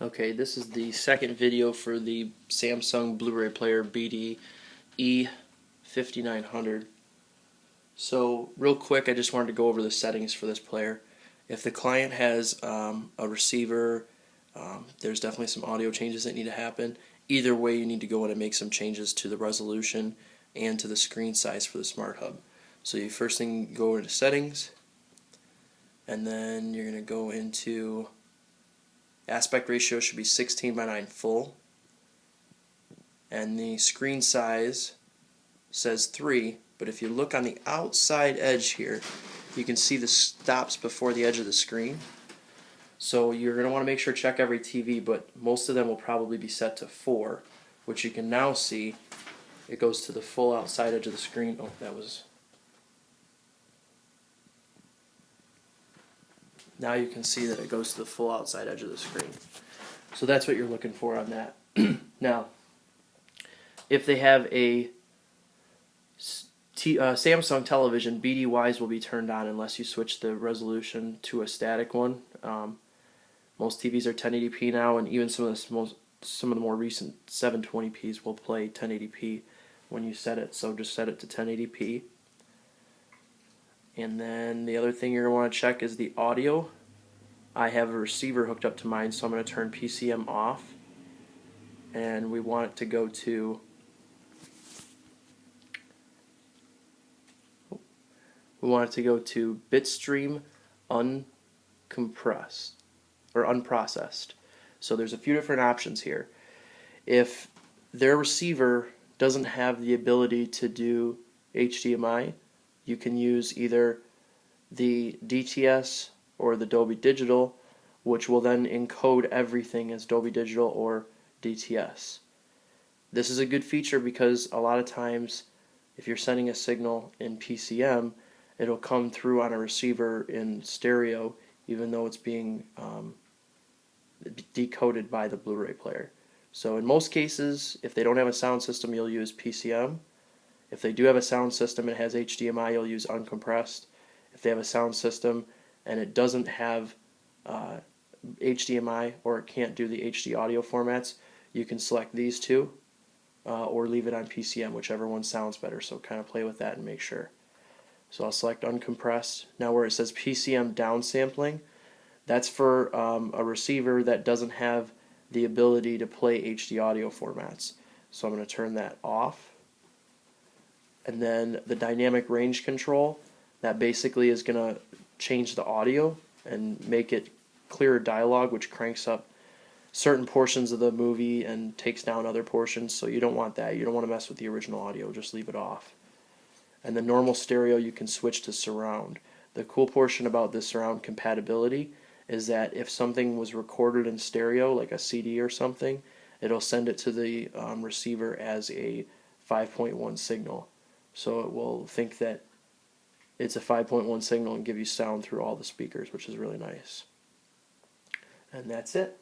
Okay, this is the second video for the Samsung Blu-ray player bde5900. So real quick, I just wanted to go over the settings for this player. If the client has a receiver, there's definitely some audio changes that need to happen. Either way, you need to go in and make some changes to the resolution and to the screen size for the Smart Hub. So you first thing go into settings, and then you're going to go into aspect ratio should be 16:9 full, and the screen size says 3, but if you look on the outside edge here, you can see the stops before the edge of the screen. So you're going to want to make sure to check every TV, but most of them will probably be set to 4, which you can now see it goes to the full outside edge of the screen. Oh, that was... Now you can see that it goes to the full outside edge of the screen. So that's what you're looking for on that. Now, if they have a Samsung television, BDYs will be turned on unless you switch the resolution to a static one. Most TVs are 1080p now, and even some of the more recent 720p's will play 1080p when you set it. So just set it to 1080p. And then the other thing you're going to want to check is the audio. I have a receiver hooked up to mine, so I'm going to turn PCM off. And we want it to go to... We want it to go to bitstream uncompressed or unprocessed. So there's a few different options here. If their receiver doesn't have the ability to do HDMI, you can use either the DTS or the Dolby Digital, which will then encode everything as Dolby Digital or DTS. This is a good feature because a lot of times if you're sending a signal in PCM, it'll come through on a receiver in stereo even though it's being decoded by the Blu-ray player. So in most cases, if they don't have a sound system, you'll use PCM. If they do have a sound system and it has HDMI, you'll use uncompressed. If they have a sound system and it doesn't have HDMI or it can't do the HD audio formats, you can select these two or leave it on PCM, whichever one sounds better. So kind of play with that and make sure. So I'll select uncompressed. Now where it says PCM downsampling, that's for a receiver that doesn't have the ability to play HD audio formats. So I'm going to turn that off. And then the dynamic range control, that basically is going to change the audio and make it clearer dialogue, which cranks up certain portions of the movie and takes down other portions. So you don't want that. You don't want to mess with the original audio. Just leave it off. And the normal stereo you can switch to surround. The cool portion about this surround compatibility is that if something was recorded in stereo, like a CD or something, it'll send it to the receiver as a 5.1 signal. So it will think that it's a 5.1 signal and give you sound through all the speakers, which is really nice. And that's it.